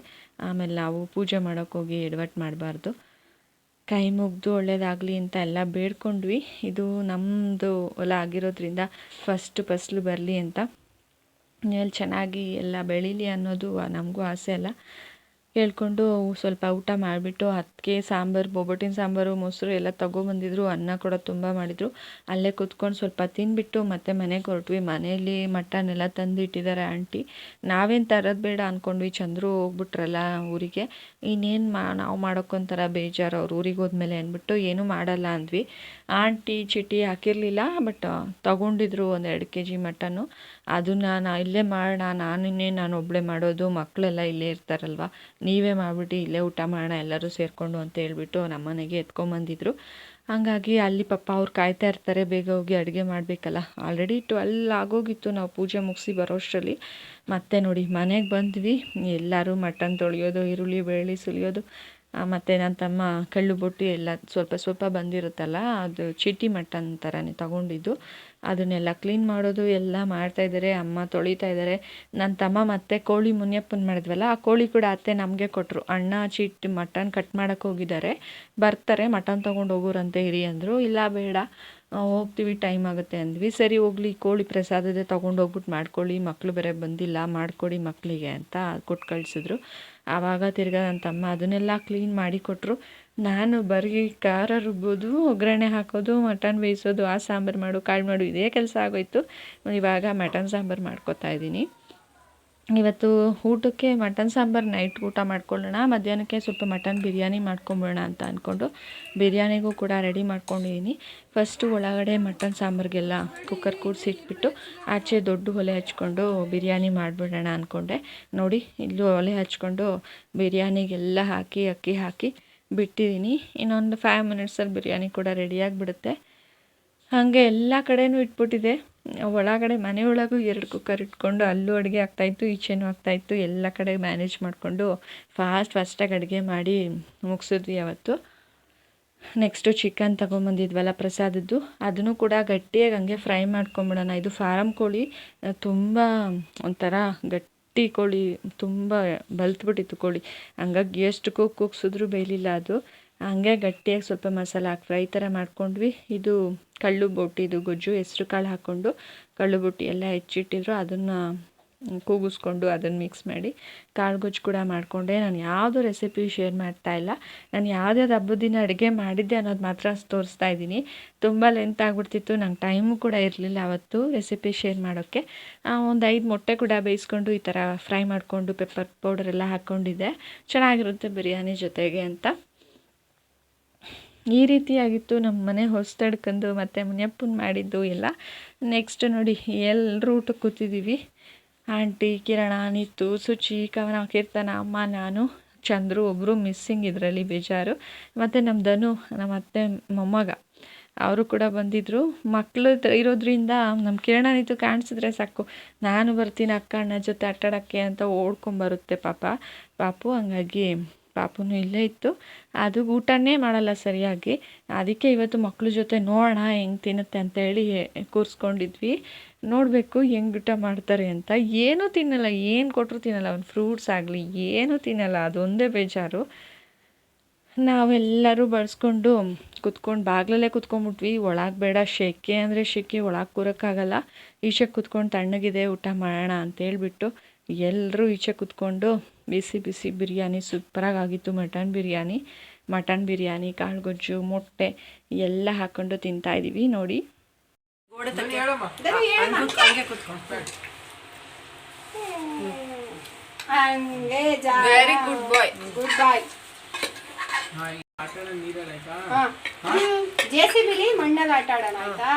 ಆಮೇಲೆ ನಾವು ಪೂಜೆ ಮಾಡೋಕ್ಕೋಗಿ ಎಡವಟ್ಟು ಮಾಡಬಾರ್ದು. ಕೈ ಮುಗಿದು ಒಳ್ಳೇದಾಗಲಿ ಅಂತ ಎಲ್ಲ ಬೇಡ್ಕೊಂಡ್ವಿ. ಇದು ನಮ್ಮದು ಹೊಲ ಆಗಿರೋದ್ರಿಂದ ಫಸ್ಟ್ ಫಸಲು ಬರಲಿ ಅಂತ, ಎಲ್ಲಿ ಚೆನ್ನಾಗಿ ಎಲ್ಲ ಬೆಳೀಲಿ ಅನ್ನೋದು ನಮಗೂ ಆಸೆ ಅಲ್ಲ. ಕೇಳಿಕೊಂಡು ಸ್ವಲ್ಪ ಊಟ ಮಾಡಿಬಿಟ್ಟು ಅದಕ್ಕೆ ಸಾಂಬಾರು, ಬೊಬ್ಬಟ್ಟಿನ ಸಾಂಬಾರು, ಮೊಸರು ಎಲ್ಲ ತೊಗೊಬಂದಿದ್ರು. ಅನ್ನ ಕೂಡ ತುಂಬ ಮಾಡಿದರು. ಅಲ್ಲೇ ಕೂತ್ಕೊಂಡು ಸ್ವಲ್ಪ ತಿಂದುಬಿಟ್ಟು ಮತ್ತೆ ಮನೆಗೆ ಹೊರಟ್ವಿ. ಮನೆಯಲ್ಲಿ ಮಟನ್ ಎಲ್ಲ ತಂದು ಇಟ್ಟಿದ್ದಾರೆ ಆಂಟಿ. ನಾವೇನು ತರೋದು ಬೇಡ ಅಂದ್ಕೊಂಡ್ವಿ, ಚಂದ್ರು ಹೋಗ್ಬಿಟ್ರಲ್ಲ ಊರಿಗೆ, ಇನ್ನೇನು ನಾವು ಮಾಡೋಕ್ಕೊಂಥರ ಬೇಜಾರು ಅವ್ರು ಊರಿಗೆ ಹೋದ್ಮೇಲೆ ಅಂದ್ಬಿಟ್ಟು ಏನೂ ಮಾಡಲ್ಲ ಅಂದ್ವಿ. ಆಂಟಿ ಚೀಟಿ ಹಾಕಿರಲಿಲ್ಲ, ಬಟ್ ತೊಗೊಂಡಿದ್ರು 1-2 kg ಮಟನ್ನು. ಅದನ್ನು ಇಲ್ಲೇ ಮಾಡೋಣ, ನಾನು ಒಬ್ಬಳೇ ಮಾಡೋದು, ಮಕ್ಕಳೆಲ್ಲ ಇಲ್ಲೇ ಇರ್ತಾರಲ್ವ, ನೀವೇ ಮಾಡಿಬಿಟ್ಟು ಇಲ್ಲೇ ಊಟ ಮಾಡೋಣ ಎಲ್ಲರೂ ಸೇರಿಕೊಂಡು ಅಂತ ಹೇಳ್ಬಿಟ್ಟು ನಮ್ಮನೆಗೆ ಎತ್ಕೊಂಬಂದಿದ್ರು. ಹಾಗಾಗಿ ಅಲ್ಲಿ ಪಾಪ ಅವ್ರು ಕಾಯ್ತಾ ಇರ್ತಾರೆ, ಬೇಗ ಹೋಗಿ ಅಡುಗೆ ಮಾಡಬೇಕಲ್ಲ. ಆಲ್ರೆಡಿ 12 ಆಗೋಗಿತ್ತು ನಾವು ಪೂಜೆ ಮುಗಿಸಿ ಬರೋಷ್ಟರಲ್ಲಿ. ಮತ್ತೆ ನೋಡಿ ಮನೆಗೆ ಬಂದ್ವಿ, ಎಲ್ಲರೂ ಮಟನ್ ತೊಳೆಯೋದು, ಈರುಳ್ಳಿ ಬೆಳ್ಳುಳ್ಳಿ ಸುಲಿಯೋದು, ಮತ್ತು ನನ್ನ ತಮ್ಮ ಕಳ್ಳು ಬೊಟ್ಟು ಎಲ್ಲ ಸ್ವಲ್ಪ ಬಂದಿರುತ್ತಲ್ಲ, ಅದು ಚೀಟಿ ಮಟನ್ ಥರನೇ ತಗೊಂಡಿದ್ದು, ಅದನ್ನೆಲ್ಲ ಕ್ಲೀನ್ ಮಾಡೋದು ಎಲ್ಲ ಮಾಡ್ತಾಯಿದ್ದಾರೆ. ಅಮ್ಮ ತೊಳಿತಾ ಇದ್ದಾರೆ. ನನ್ನ ತಮ್ಮ ಮತ್ತು ಕೋಳಿ ಮುನಿಯಪ್ಪನ ಮಾಡಿದ್ವಲ್ಲ, ಆ ಕೋಳಿ ಕೂಡ ಅತ್ತೆ ನಮಗೆ ಕೊಟ್ಟರು. ಅಣ್ಣ ಚೀಟಿ ಮಟನ್ ಕಟ್ ಮಾಡೋಕ್ಕೆ ಹೋಗಿದ್ದಾರೆ, ಬರ್ತಾರೆ ಮಟನ್ ತೊಗೊಂಡು ಹೋಗೋರಂತೆ ಇರಿ ಅಂದರು. ಇಲ್ಲ ಬೇಡ ಹೋಗ್ತೀವಿ, ಟೈಮ್ ಆಗುತ್ತೆ ಅಂದ್ವಿ. ಸರಿ ಹೋಗಲಿ, ಕೋಳಿ ಪ್ರಸಾದದೇ ತೊಗೊಂಡು ಹೋಗ್ಬಿಟ್ಟು ಮಾಡ್ಕೊಳ್ಳಿ, ಮಕ್ಕಳು ಬೇರೆ ಬಂದಿಲ್ಲ, ಮಾಡಿಕೊಡಿ ಮಕ್ಕಳಿಗೆ ಅಂತ ಕೊಟ್ಟು ಕಳಿಸಿದ್ರು. ಆವಾಗ ತಿರ್ಗಾ ನನ್ನ ತಮ್ಮ ಅದನ್ನೆಲ್ಲ ಕ್ಲೀನ್ ಮಾಡಿ ಕೊಟ್ಟರು. ನಾನು ಬರೀ ಖಾರ ರುಬ್ಬೋದು, ಒಗ್ಗರಣೆ ಹಾಕೋದು, ಮಟನ್ ಬೇಯಿಸೋದು, ಆ ಸಾಂಬಾರು ಮಾಡು, ಕಾಳು ಮಾಡು, ಇದೇ ಕೆಲಸ ಆಗೋಯ್ತು. ಇವಾಗ ಮಟನ್ ಸಾಂಬಾರು ಮಾಡ್ಕೊತಾ ಇದ್ದೀನಿ. ಇವತ್ತು ಊಟಕ್ಕೆ ಮಟನ್ ಸಾಂಬಾರು ನೈಟ್ ಊಟ ಮಾಡ್ಕೊಳ್ಳೋಣ, ಮಧ್ಯಾಹ್ನಕ್ಕೆ ಸ್ವಲ್ಪ ಮಟನ್ ಬಿರಿಯಾನಿ ಮಾಡ್ಕೊಂಬಿಡೋಣ ಅಂತ ಅಂದ್ಕೊಂಡು ಬಿರಿಯಾನಿಗೂ ಕೂಡ ರೆಡಿ ಮಾಡ್ಕೊಂಡಿದ್ದೀನಿ. ಫಸ್ಟು ಒಳಗಡೆ ಮಟನ್ ಸಾಂಬಾರಿಗೆಲ್ಲ ಕುಕ್ಕರ್ ಕೂಡಿಸಿಟ್ಬಿಟ್ಟು ಆಚೆ ದೊಡ್ಡ ಒಲೆ ಹಚ್ಕೊಂಡು ಬಿರಿಯಾನಿ ಮಾಡಿಬಿಡೋಣ ಅಂದ್ಕೊಂಡೆ. ನೋಡಿ ಇಲ್ಲೂ ಒಲೆ ಹಚ್ಕೊಂಡು ಬಿರಿಯಾನಿಗೆಲ್ಲ ಹಾಕಿ ಅಕ್ಕಿ ಹಾಕಿ ಬಿಟ್ಟಿದ್ದೀನಿ. ಇನ್ನೊಂದು 5 ಮಿನಿಟ್ಸಲ್ಲಿ ಬಿರಿಯಾನಿ ಕೂಡ ರೆಡಿಯಾಗಿಬಿಡುತ್ತೆ. ಹಾಗೆ ಎಲ್ಲ ಕಡೆನೂ ಇಟ್ಬಿಟ್ಟಿದೆ. ಒಳಗಡೆ ಮನೆ ಒಳಗೂ 2 ಕುಕ್ಕರ್ ಇಟ್ಕೊಂಡು ಅಲ್ಲೂ ಅಡುಗೆ ಆಗ್ತಾಯಿತ್ತು, ಈಚೆನೂ ಆಗ್ತಾಯಿತ್ತು. ಎಲ್ಲ ಕಡೆ ಮ್ಯಾನೇಜ್ ಮಾಡಿಕೊಂಡು ಫಾಸ್ಟಾಗಿ ಅಡುಗೆ ಮಾಡಿ ಮುಗಿಸಿದ್ವಿ ಅವತ್ತು. ನೆಕ್ಸ್ಟು ಚಿಕನ್ ತೊಗೊಂಬಂದಿದ್ವಲ್ಲ ಪ್ರಸಾದದ್ದು, ಅದನ್ನು ಕೂಡ ಗಟ್ಟಿಯಾಗಿ ಹಂಗೆ ಫ್ರೈ ಮಾಡ್ಕೊಂಬಿಡೋಣ. ಇದು ಫಾರಮ್ ಕೋಳಿ, ತುಂಬ ಒಂಥರ ಗಟ್ಟಿ ಕೋಳಿ, ತುಂಬ ಬಲ್ತ್ಬಿಟ್ಟಿತ್ತು ಕೋಳಿ. ಹಂಗಾಗಿ ಎಷ್ಟು ಕೂಗ್ಸಿದ್ರೂ ಬೇಯಲಿಲ್ಲ ಅದು. ಹಂಗೆ ಗಟ್ಟಿಯಾಗಿ ಸ್ವಲ್ಪ ಮಸಾಲ ಹಾಕಿ ಫ್ರೈ ಥರ ಮಾಡ್ಕೊಂಡ್ವಿ. ಇದು ಕಳ್ಳು ಬೊಟ್ಟಿದು ಗೊಜ್ಜು, ಹೆಸ್ರು ಕಾಳು ಹಾಕ್ಕೊಂಡು ಕಳ್ಳು ಬೊಟ್ಟಿ ಎಲ್ಲ ಹೆಚ್ಚಿಟ್ಟಿದ್ರು, ಅದನ್ನು ಕೂಗಿಸ್ಕೊಂಡು ಅದನ್ನು ಮಿಕ್ಸ್ ಮಾಡಿ ಕಾಳುಗೊಜ್ಜು ಕೂಡ ಮಾಡಿಕೊಂಡೆ. ನಾನು ಯಾವುದೋ ರೆಸಿಪಿ ಶೇರ್ ಮಾಡ್ತಾಯಿಲ್ಲ, ನಾನು ಯಾವ್ದ್ಯಾವ್ದು ಹಬ್ಬದ ದಿನ ಅಡುಗೆ ಮಾಡಿದ್ದೆ ಅನ್ನೋದು ಮಾತ್ರ ತೋರಿಸ್ತಾ ಇದ್ದೀನಿ. ತುಂಬ ಲೆಂತ್ ಆಗಿಬಿಡ್ತಿತ್ತು, ನಂಗೆ ಟೈಮು ಕೂಡ ಇರಲಿಲ್ಲ ಅವತ್ತು ರೆಸಿಪಿ ಶೇರ್ ಮಾಡೋಕ್ಕೆ. ಒಂದು 5 ಮೊಟ್ಟೆ ಕೂಡ ಬೇಯಿಸ್ಕೊಂಡು ಈ ಥರ ಫ್ರೈ ಮಾಡಿಕೊಂಡು ಪೆಪ್ಪರ್ ಪೌಡರೆಲ್ಲ ಹಾಕ್ಕೊಂಡಿದ್ದೆ, ಚೆನ್ನಾಗಿರುತ್ತೆ ಬಿರಿಯಾನಿ ಜೊತೆಗೆ ಅಂತ. ಈ ರೀತಿಯಾಗಿತ್ತು ನಮ್ಮ ಮನೆ ಹೊಸ್ತಡ್ಕಂದು ಮತ್ತು ಮುನಿಯಪ್ಪನ ಮಾಡಿದ್ದು ಎಲ್ಲ. ನೆಕ್ಸ್ಟ್ ನೋಡಿ ಎಲ್ಲರೂ ಊಟಕ್ಕೆ ಕೂತಿದ್ದೀವಿ. ಆಂಟಿ, ಕಿರಣ, ನೀತು, ಸುಚಿ, ಕವನ, ಕೀರ್ತನ, ಅಮ್ಮ, ನಾನು, ಚಂದ್ರು ಒಬ್ಬರು ಮಿಸ್ಸಿಂಗ್ ಇದರಲ್ಲಿ ಬೇಜಾರು. ಮತ್ತು ನಮ್ಮ ಧನು, ನಮ್ಮ ಅತ್ತೆ ಮೊಮ್ಮಗ ಅವರು ಕೂಡ ಬಂದಿದ್ದರು. ಮಕ್ಕಳು ಇರೋದ್ರಿಂದ ನಮ್ಮ ಕಿರಣ ನೀತು ಕಾಣಿಸಿದ್ರೆ ಸಾಕು, ನಾನು ಬರ್ತೀನಿ ಅಕ್ಕ ಅಣ್ಣ ಜೊತೆ ಆಟಾಡೋಕ್ಕೆ ಅಂತ ಓಡ್ಕೊಂಬರುತ್ತೆ ಪಾಪು. ಹಂಗಾಗಿ ಪಾಪುನೂ ಇಲ್ಲೇ ಇತ್ತು. ಅದು ಊಟನೇ ಮಾಡಲ್ಲ ಸರಿಯಾಗಿ, ಅದಕ್ಕೆ ಇವತ್ತು ಮಕ್ಕಳ ಜೊತೆ ನೋಡೋಣ ಹೆಂಗೆ ತಿನ್ನುತ್ತೆ ಅಂತೇಳಿ ಕೂರಿಸ್ಕೊಂಡಿದ್ವಿ. ನೋಡಬೇಕು ಹೆಂಗೆ ಊಟ ಮಾಡ್ತಾರೆ ಅಂತ. ಏನೂ ತಿನ್ನಲ್ಲ, ಏನು ಕೊಟ್ಟರು ತಿನ್ನಲ್ಲ. ಒಂದು ಫ್ರೂಟ್ಸ್ ಆಗಲಿ ಏನೂ ತಿನ್ನಲ್ಲ, ಅದೊಂದೇ ಬೇಜಾರು. ನಾವೆಲ್ಲರೂ ಬಳಸ್ಕೊಂಡು ಕುತ್ಕೊಂಡು ಬಾಗಿಲಲ್ಲೇ ಕುತ್ಕೊಂಡ್ಬಿಟ್ವಿ. ಒಳಗೆ ಬೇಡ, ಶೆಕೆ ಅಂದರೆ ಶೆಕೆ, ಒಳಗೆ ಕೂರೋಕ್ಕಾಗಲ್ಲ. ಈಚೆ ಕುತ್ಕೊಂಡು ತಣ್ಣಗಿದೆ ಊಟ ಮಾಡೋಣ ಅಂತೇಳ್ಬಿಟ್ಟು ಎಲ್ಲರೂ ಈಚೆ ಕುತ್ಕೊಂಡು ಬಿಸಿ ಬಿಸಿ ಬಿರಿಯಾನಿ ಸೂಪರಾಗಿ ಆಗಿತ್ತು. ಮಟನ್ ಬಿರಿಯಾನಿ, ಕಾಳುಗೊಜ್ಜು, ಮೊಟ್ಟೆ ಎಲ್ಲ ಹಾಕ್ಕೊಂಡು ತಿಂತಾಯಿದ್ದೀವಿ ನೋಡಿ. ವೆರಿ ಗುಡ್ ಬಾಯ್. ಜೆಸಿಬಿಲಿ ಮಣ್ಣಲ್ಲಿ ಆಟ ಆಡೋಣ ಆಯ್ತಾ?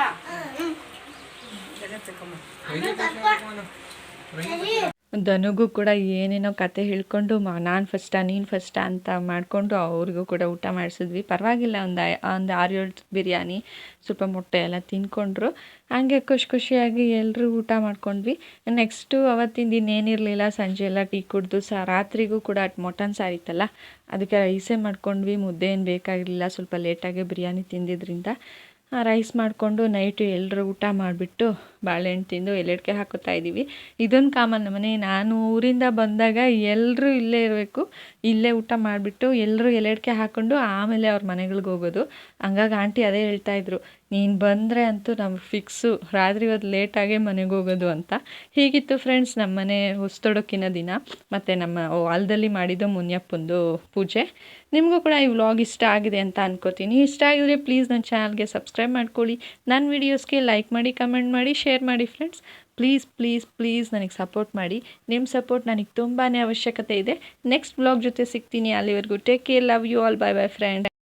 ಧನುಗೂ ಕೂಡ ಏನೇನೋ ಕತೆ ಹೇಳ್ಕೊಂಡು ನಾನು ಫಸ್ಟಾ ನೀನು ಫಸ್ಟಾ ಅಂತ ಮಾಡಿಕೊಂಡು ಅವ್ರಿಗೂ ಕೂಡ ಊಟ ಮಾಡಿಸಿದ್ವಿ. ಪರವಾಗಿಲ್ಲ, ಒಂದು 6-7 ಬಿರಿಯಾನಿ, ಸ್ವಲ್ಪ ಮೊಟ್ಟೆ ಎಲ್ಲ ತಿಂದ್ಕೊಂಡ್ರು. ಹಂಗೆ ಖುಷಿಯಾಗಿ ಎಲ್ಲರೂ ಊಟ ಮಾಡ್ಕೊಂಡ್ವಿ. ನೆಕ್ಸ್ಟು ಅವತ್ತಿನ ದಿನ ಏನಿರಲಿಲ್ಲ, ಸಂಜೆ ಎಲ್ಲ ಟೀ ಕುಡಿದು ರಾತ್ರಿಗೂ ಕೂಡ ಮಟನ್ ಸಾರಿತ್ತಲ್ಲ, ಅದಕ್ಕೆ ರೈಸೇ ಮಾಡ್ಕೊಂಡ್ವಿ. ಮುದ್ದೆ ಏನು ಬೇಕಾಗಿರಲಿಲ್ಲ, ಸ್ವಲ್ಪ ಲೇಟಾಗಿ ಬಿರಿಯಾನಿ ತಿಂದಿದ್ದರಿಂದ ರೈಸ್ ಮಾಡಿಕೊಂಡು ನೈಟು ಎಲ್ಲರೂ ಊಟ ಮಾಡಿಬಿಟ್ಟು ಬಾಳೆಹಣ್ಣು ತಿಂದು ಎಲೆಡ್ಕೆ ಹಾಕೋತಾ ಇದ್ದೀವಿ. ಇದೊಂದು ಕಾಮನ್ ನಮ್ಮನೆ. ನಾನು ಊರಿಂದ ಬಂದಾಗ ಎಲ್ಲರೂ ಇಲ್ಲೇ ಇರಬೇಕು, ಇಲ್ಲೇ ಊಟ ಮಾಡಿಬಿಟ್ಟು ಎಲ್ಲರೂ ಎಲೆಡ್ಕೆ ಹಾಕ್ಕೊಂಡು ಆಮೇಲೆ ಅವ್ರ ಮನೆಗಳಿಗೆ ಹೋಗೋದು. ಹಂಗಾಗಿ ಆಂಟಿ ಅದೇ ಹೇಳ್ತಾಯಿದ್ರು, ನೀನು ಬಂದರೆ ಅಂತೂ ನಮ್ಗೆ ಫಿಕ್ಸು, ರಾತ್ರಿ ಇವತ್ತು ಲೇಟಾಗೇ ಮನೆಗೆ ಹೋಗೋದು ಅಂತ. ಹೀಗಿತ್ತು ಫ್ರೆಂಡ್ಸ್ ನಮ್ಮ ಮನೆ ಹೊಸ್ತೊಡಕಿನ ದಿನ, ಮತ್ತು ನಮ್ಮ ಹೊಲದಲ್ಲಿ ಮಾಡಿದ್ದು ಮುನಿಯಪ್ಪಂದು ಪೂಜೆ. ನಿಮಗೂ ಕೂಡ ಈ ವ್ಲಾಗ್ ಇಷ್ಟ ಆಗಿದೆ ಅಂತ ಅನ್ಕೋತೀನಿ. ಇಷ್ಟ ಆಗಿದ್ರೆ ಪ್ಲೀಸ್ ನನ್ನ ಚಾನಲ್ಗೆ ಸಬ್ಸ್ಕ್ರೈಬ್ ಮಾಡ್ಕೊಳ್ಳಿ, ನನ್ನ ವೀಡಿಯೋಸ್ಗೆ ಲೈಕ್ ಮಾಡಿ, ಕಮೆಂಟ್ ಮಾಡಿ, ಶೇರ್ ಮಾಡಿ ಫ್ರೆಂಡ್ಸ್. ಪ್ಲೀಸ್ ನನಗೆ ಸಪೋರ್ಟ್ ಮಾಡಿ. ನಿಮ್ಮ ಸಪೋರ್ಟ್ ನನಗೆ ತುಂಬಾ ಅವಶ್ಯಕತೆ ಇದೆ. ನೆಕ್ಸ್ಟ್ ವ್ಲಾಗ್ ಜೊತೆ ಸಿಗ್ತೀನಿ. ಅಲ್ಲಿವರೆಗೂ take care, love you all, bye bye friend.